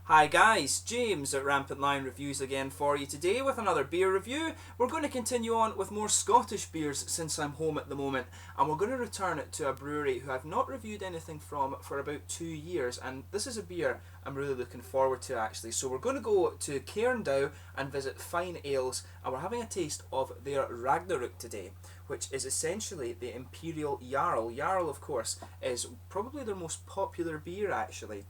Hi guys, James at RampantLionReviews again for you today with another beer review. We're going to continue on with more Scottish beers since I'm home at the moment, and we're going to return it to a brewery who I've not reviewed anything from for about 2 years, and this is a beer I'm really looking forward to actually. So we're going to go to Cairndow and visit Fyne Ales, and we're having a taste of their Ragnarök today, which is essentially the Imperial Jarl. Jarl, of course, is probably their most popular beer actually,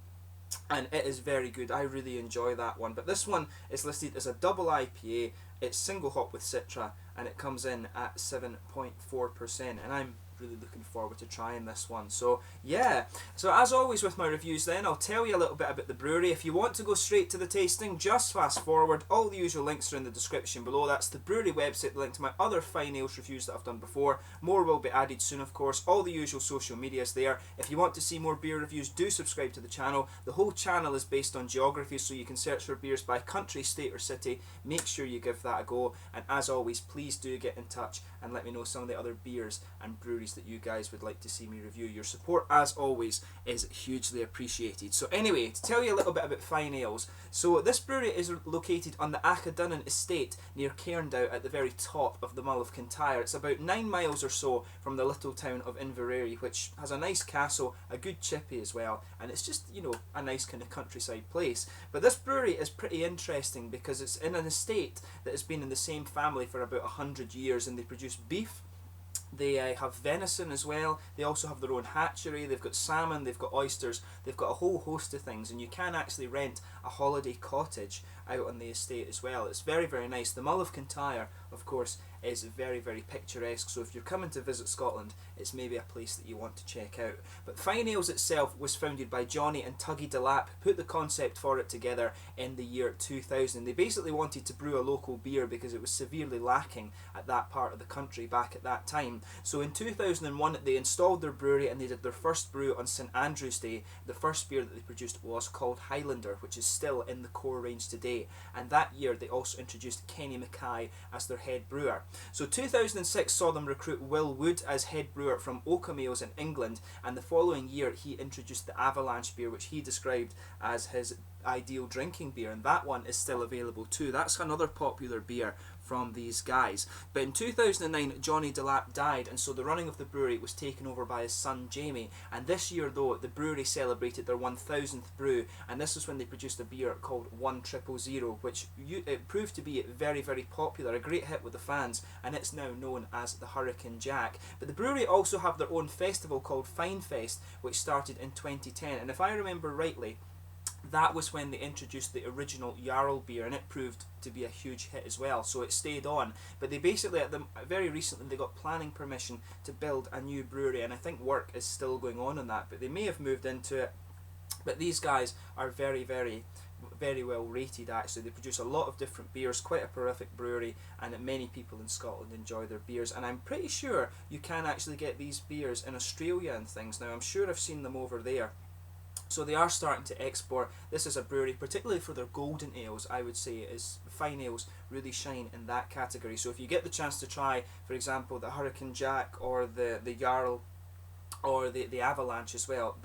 and it is very good. I really enjoy that one. But this one is listed as a double IPA. It's single hop with Citra, and it comes in at 7.4%, and I'm really looking forward to trying this one. So yeah, so as always with my reviews then, I'll tell you a little bit about the brewery. If you want to go straight to the tasting, just fast forward. All the usual links are in the description below. That's the brewery website, the link to my other Fyne Ales reviews that I've done before. More will be added soon, of course. All the usual social medias there. If you want to see more beer reviews, do subscribe to the channel. The whole channel is based on geography, so you can search for beers by country, state or city. Make sure you give that a go, and as always, please do get in touch and let me know some of the other beers and breweries that you guys would like to see me review. Your support, as always, is hugely appreciated. So anyway, to tell you a little bit about Fyne Ales. So this brewery is located on the Achadunnan estate near Cairndow at the very top of the Mull of Kintyre. It's about 9 miles or so from the little town of Inverary, which has a nice castle, a good chippy as well, and it's just, you know, a nice kind of countryside place. But this brewery is pretty interesting because it's in an estate that has been in the same family for about 100 years, and they produce beef. They have venison as well. They also have their own hatchery. They've got salmon, they've got oysters, they've got a whole host of things, and you can actually rent a holiday cottage out on the estate as well. It's very, very nice. The Mull of Kintyre, of course, is very, very picturesque, so if you're coming to visit Scotland, it's maybe a place that you want to check out. But Fyne Ales itself was founded by Johnny and Tuggy Delap, who put the concept for it together in the year 2000. They basically wanted to brew a local beer because it was severely lacking at that part of the country back at that time. So in 2001 they installed their brewery and they did their first brew on St Andrew's Day. The first beer that they produced was called Highlander, which is still in the core range today, and that year they also introduced Kenny Mackay as their head brewer. So 2006 saw them recruit Will Wood as head brewer from Oakham Ales in England, and the following year he introduced the Avalanche beer, which he described as his ideal drinking beer, and that one is still available too. That's another popular beer from these guys. But in 2009 Johnny Delap died, and so the running of the brewery was taken over by his son Jamie, and this year though the brewery celebrated their 1000th brew, and this was when they produced a beer called 1000, which it proved to be very, very popular, a great hit with the fans, and it's now known as the Hurricane Jack. But the brewery also have their own festival called Fyne Fest, which started in 2010, and if I remember rightly, that was when they introduced the original Jarl beer, and it proved to be a huge hit as well, so it stayed on. But they basically, very recently, they got planning permission to build a new brewery, and I think work is still going on that, but they may have moved into it. But these guys are very, very, very well rated actually. They produce a lot of different beers, quite a prolific brewery, and many people in Scotland enjoy their beers, and I'm pretty sure you can actually get these beers in Australia and things now. I'm sure I've seen them over there. So they are starting to export. This is a brewery, particularly for their golden ales, I would say, is Fyne Ales really shine in that category. So if you get the chance to try, for example, the Hurricane Jack or the Jarl or the Avalanche as well,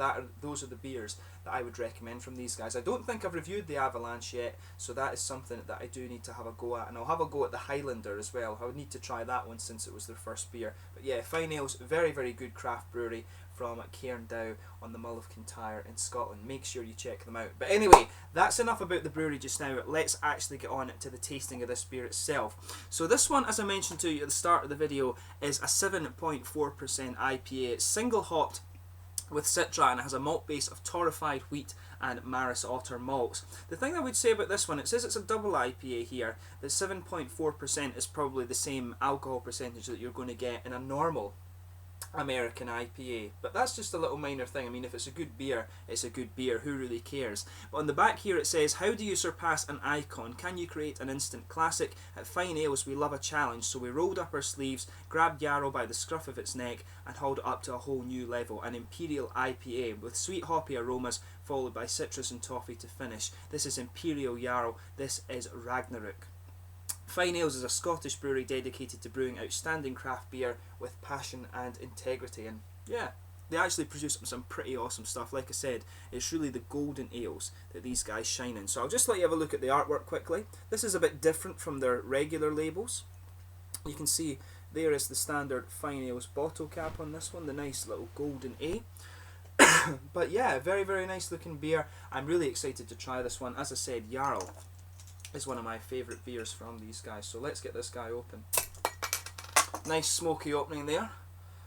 those are the beers that I would recommend from these guys. I don't think I've reviewed the Avalanche yet, so that is something that I do need to have a go at, and I'll have a go at the Highlander as well. I would need to try that one since it was their first beer. But yeah, Fyne Ales, very, very good craft brewery from Cairndow on the Mull of Kintyre in Scotland. Make sure you check them out. But anyway, that's enough about the brewery just now. Let's actually get on to the tasting of this beer itself. So this one, as I mentioned to you at the start of the video, is a 7.4% IPA. It's single hopped with Citra, and it has a malt base of torrefied wheat and Maris Otter malts. The thing I would say about this one, it says it's a double IPA here. The 7.4% is probably the same alcohol percentage that you're going to get in a normal American IPA, but that's just a little minor thing. I mean, if it's a good beer, it's a good beer, who really cares? But on the back here it says, how do you surpass an icon? Can you create an instant classic? At Fyne Ales we love a challenge, so we rolled up our sleeves, grabbed Yarrow by the scruff of its neck and hauled it up to a whole new level. An Imperial IPA with sweet hoppy aromas followed by citrus and toffee to finish. This is Imperial Jarl, this is Ragnarök. Fyne Ales is a Scottish brewery dedicated to brewing outstanding craft beer with passion and integrity, and yeah, They actually produce some pretty awesome stuff. Like I said, it's really the golden ales that these guys shine in. So I'll just let you have a look at the artwork quickly. This is a bit different from their regular labels. You can see there is the standard Fyne Ales bottle cap on this one, the nice little golden A. But yeah, very, very nice looking beer. I'm really excited to try this one. As I said, Jarl is one of my favourite beers from these guys. So let's get this guy open. Nice smoky opening there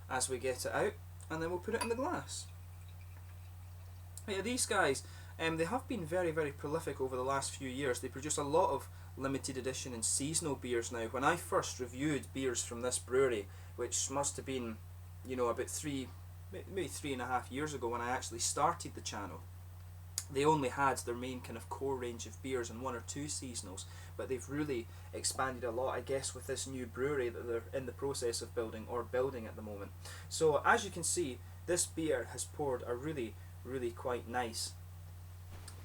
as we get it out. And then we'll put it in the glass. Yeah, these guys, they have been very, very prolific over the last few years. They produce a lot of limited edition and seasonal beers now. When I first reviewed beers from this brewery, which must have been, you know, about maybe 3.5 years ago when I actually started the channel, they only had their main kind of core range of beers and 1 or 2 seasonals, but they've really expanded a lot, I guess, with this new brewery that they're in the process of building at the moment. So as you can see, this beer has poured a really, really quite nice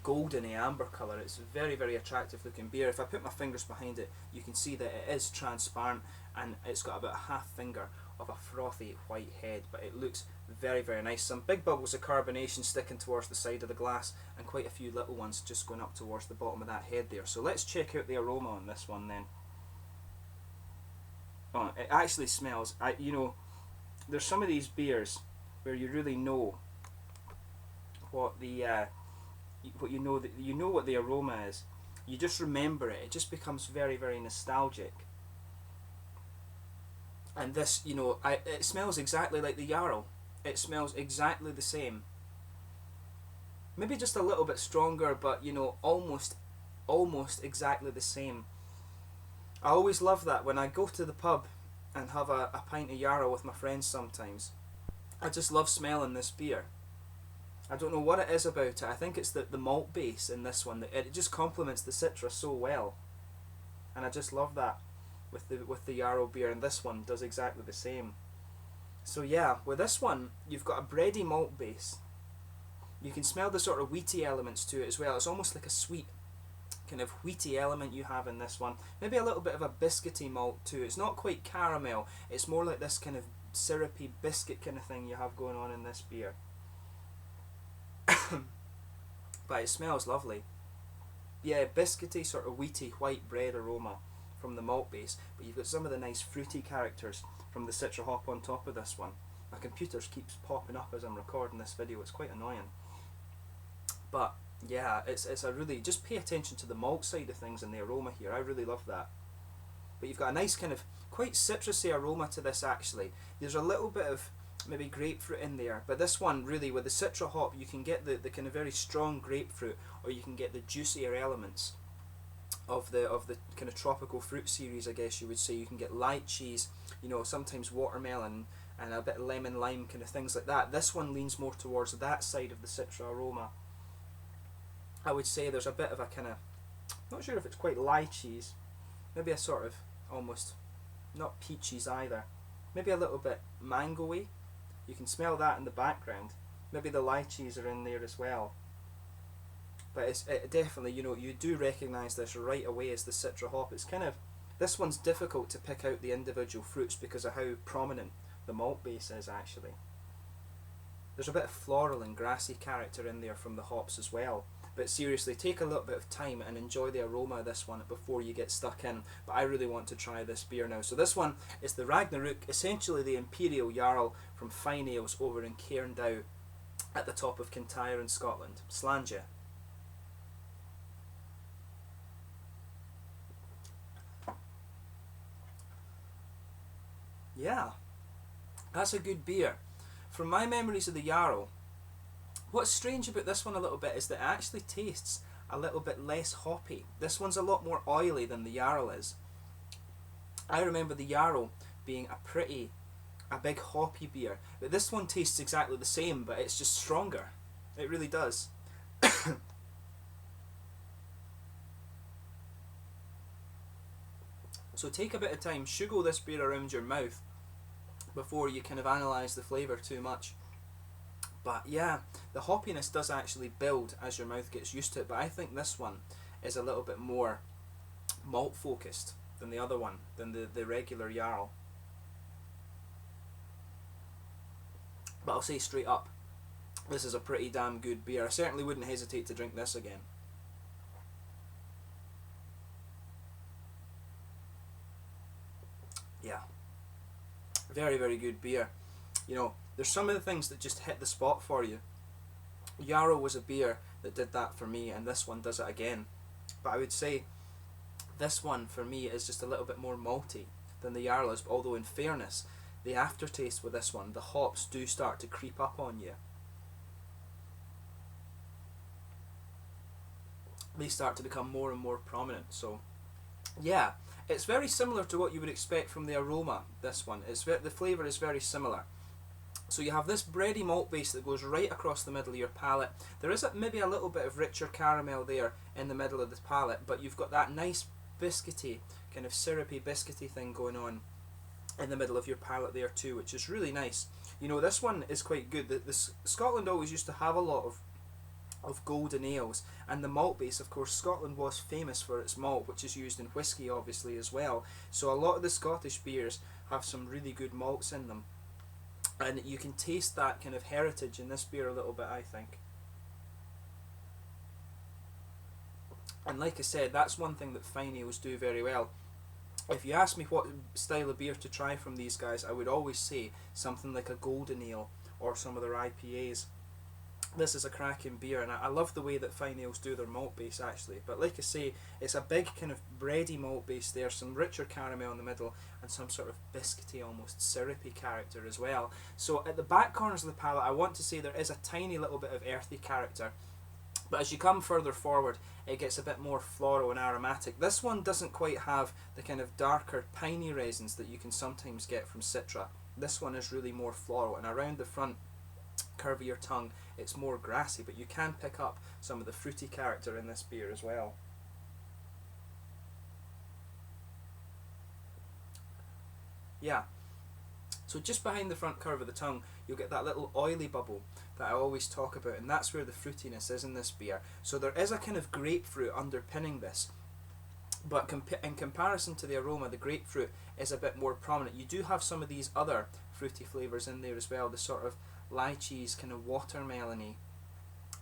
goldeny amber colour. It's a very, very attractive looking beer. If I put my fingers behind it, you can see that it is transparent, and it's got about a half finger of a frothy white head, but it looks very, very nice. Some big bubbles of carbonation sticking towards the side of the glass, and quite a few little ones just going up towards the bottom of that head there. So let's check out the aroma on this one then. Oh, it actually smells, you know, there's some of these beers where you really know what the you know what the aroma is. You just remember it. It just becomes very, very nostalgic. And this, you know, it smells exactly like the Jarl. It smells exactly the same. Maybe just a little bit stronger, but you know, almost exactly the same. I always love that when I go to the pub and have a pint of Jarl with my friends sometimes. I just love smelling this beer. I don't know what it is about it. I think it's the malt base in this one. It just complements the citrus so well. And I just love that with the Jarl beer, and this one does exactly the same. So yeah, with this one, you've got a bready malt base. You can smell the sort of wheaty elements to it as well. It's almost like a sweet kind of wheaty element you have in this one. Maybe a little bit of a biscuity malt too. It's not quite caramel. It's more like this kind of syrupy biscuit kind of thing you have going on in this beer. But it smells lovely. Yeah, biscuity sort of wheaty white bread aroma from the malt base, but you've got some of the nice fruity characters from the citra hop on top of this one. My computer keeps popping up as I'm recording this video. It's quite annoying. But yeah, it's a really, just pay attention to the malt side of things and the aroma here. I really love that. But you've got a nice kind of quite citrusy aroma to this actually. There's a little bit of maybe grapefruit in there, but this one really, with the citra hop, you can get the kind of very strong grapefruit, or you can get the juicier elements of the kind of tropical fruit series, I guess you would say. You can get lychees, you know, sometimes watermelon, and a bit of lemon lime kind of things like that. This one leans more towards that side of the citra aroma. I would say there's a bit of a kind of, not sure if it's quite lychees, maybe a sort of almost not peaches either, maybe a little bit mango-y. You can smell that in the background. Maybe the lychees are in there as well. But it definitely, you know, you do recognise this right away as the citra hop. It's kind of, this one's difficult to pick out the individual fruits because of how prominent the malt base is actually. There's a bit of floral and grassy character in there from the hops as well. But seriously, take a little bit of time and enjoy the aroma of this one before you get stuck in. But I really want to try this beer now. So this one is the Ragnarök, essentially the Imperial Jarl from Fyne Ales over in Cairndow at the top of Kintyre in Scotland. Slàinte. Yeah, that's a good beer. From my memories of the Jarl, what's strange about this one a little bit is that it actually tastes a little bit less hoppy. This one's a lot more oily than the Jarl is. I remember the Jarl being a big hoppy beer, but this one tastes exactly the same, but it's just stronger. It really does. So take a bit of time, sugar this beer around your mouth before you kind of analyse the flavour too much. But yeah, the hoppiness does actually build as your mouth gets used to it, but I think this one is a little bit more malt focused than the other one, than the regular Jarl. But I'll say straight up, this is a pretty damn good beer. I certainly wouldn't hesitate to drink this again. Yeah, very, very good beer. You know, there's some of the things that just hit the spot for you. Yarrow was a beer that did that for me, and this one does it again. But I would say this one for me is just a little bit more malty than the Yarrow is, although in fairness, the aftertaste with this one, the hops do start to creep up on you. They start to become more and more prominent. So yeah, it's very similar to what you would expect from the aroma. This one, the flavour is very similar. So you have this bready malt base that goes right across the middle of your palate. There is maybe a little bit of richer caramel there in the middle of the palate, but you've got that nice biscuity, kind of syrupy biscuity thing going on in the middle of your palate there too, which is really nice. You know, this one is quite good. Scotland always used to have a lot of golden ales, and the malt base, of course, Scotland was famous for its malt, which is used in whisky obviously as well. So a lot of the Scottish beers have some really good malts in them. And you can taste that kind of heritage in this beer a little bit, I think. And like I said, that's one thing that Fyne Ales do very well. If you ask me what style of beer to try from these guys, I would always say something like a golden ale or some of their IPAs. This is a cracking beer, and I love the way that Fyne Ales do their malt base actually. But like I say, it's a big kind of bready malt base there, some richer caramel in the middle, and some sort of biscuity, almost syrupy character as well. So at the back corners of the palate, I want to say there is a tiny little bit of earthy character. But as you come further forward, it gets a bit more floral and aromatic. This one doesn't quite have the kind of darker piney resins that you can sometimes get from Citra. This one is really more floral, and around the front curve of your tongue, it's more grassy, but you can pick up some of the fruity character in this beer as well. Yeah, so just behind the front curve of the tongue, you'll get that little oily bubble that I always talk about, and that's where the fruitiness is in this beer. So there is a kind of grapefruit underpinning this, but in comparison to the aroma, the grapefruit is a bit more prominent. You do have some of these other fruity flavours in there as well, the sort of lychees, kind of watermelony,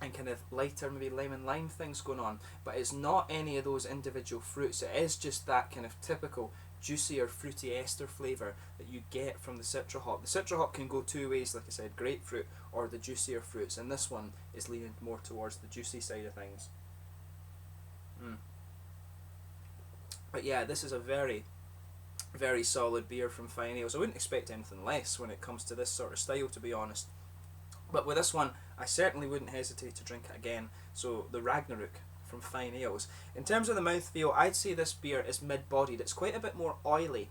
and kind of lighter maybe lemon lime things going on, but it's not any of those individual fruits. It is just that kind of typical juicier fruity ester flavour that you get from the Citra hop. The Citra hop can go two ways, like I said, grapefruit or the juicier fruits, and this one is leaning more towards the juicy side of things. But yeah, this is a very, very solid beer from Fyne Ales. I wouldn't expect anything less when it comes to this sort of style, to be honest. But with this one, I certainly wouldn't hesitate to drink it again. So the Ragnarök from Fyne Ales. In terms of the mouthfeel, I'd say this beer is mid-bodied. It's quite a bit more oily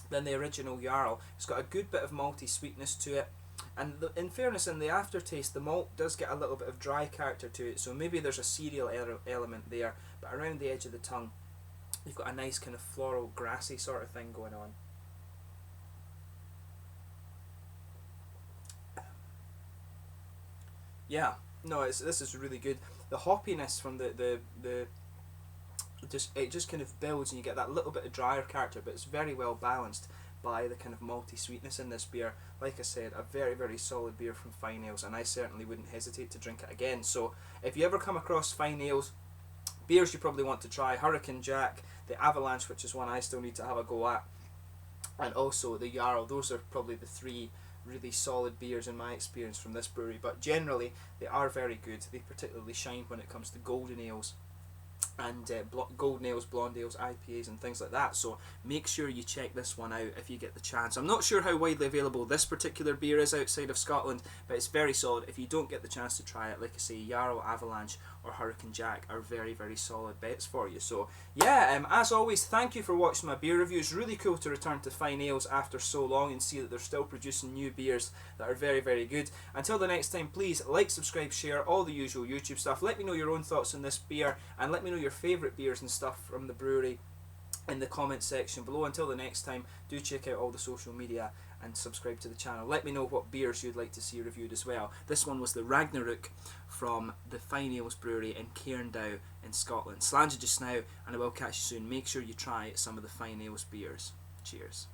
than the original Jarl. It's got a good bit of malty sweetness to it. And in fairness, in the aftertaste, the malt does get a little bit of dry character to it. So maybe there's a cereal element there, but around the edge of the tongue, you've got a nice kind of floral, grassy sort of thing going on. Yeah, no, this is really good. The hoppiness from the it just kind of builds, and you get that little bit of drier character, but it's very well balanced by the kind of malty sweetness in this beer. Like I said, a very, very solid beer from Fyne Ales, and I certainly wouldn't hesitate to drink it again. So if you ever come across Fyne Ales, beers you probably want to try: Hurricane Jack, the Avalanche, which is one I still need to have a go at, and also the Jarl. Those are probably the three really solid beers in my experience from this brewery, but generally they are very good. They particularly shine when it comes to golden ales and golden ales, blonde ales, IPAs and things like that. So make sure you check this one out if you get the chance. I'm not sure how widely available this particular beer is outside of Scotland, but it's very solid. If you don't get the chance to try it, like I say, Yarrow, Avalanche or Hurricane Jack are very, very solid bets for you. So yeah, as always, thank you for watching my beer review. It's really cool to return to Fyne Ales after so long and see that they're still producing new beers that are very, very good. Until the next time, please like, subscribe, share, all the usual YouTube stuff. Let me know your own thoughts on this beer, and let me know your favourite beers and stuff from the brewery in the comment section below. Until the next time, do check out all the social media and subscribe to the channel. Let me know what beers you'd like to see reviewed as well. This one was the Ragnarök from the Fyne Ales brewery in Cairndow in Scotland. Slàinte just now, and I will catch you soon. Make sure you try some of the Fyne Ales beers. Cheers.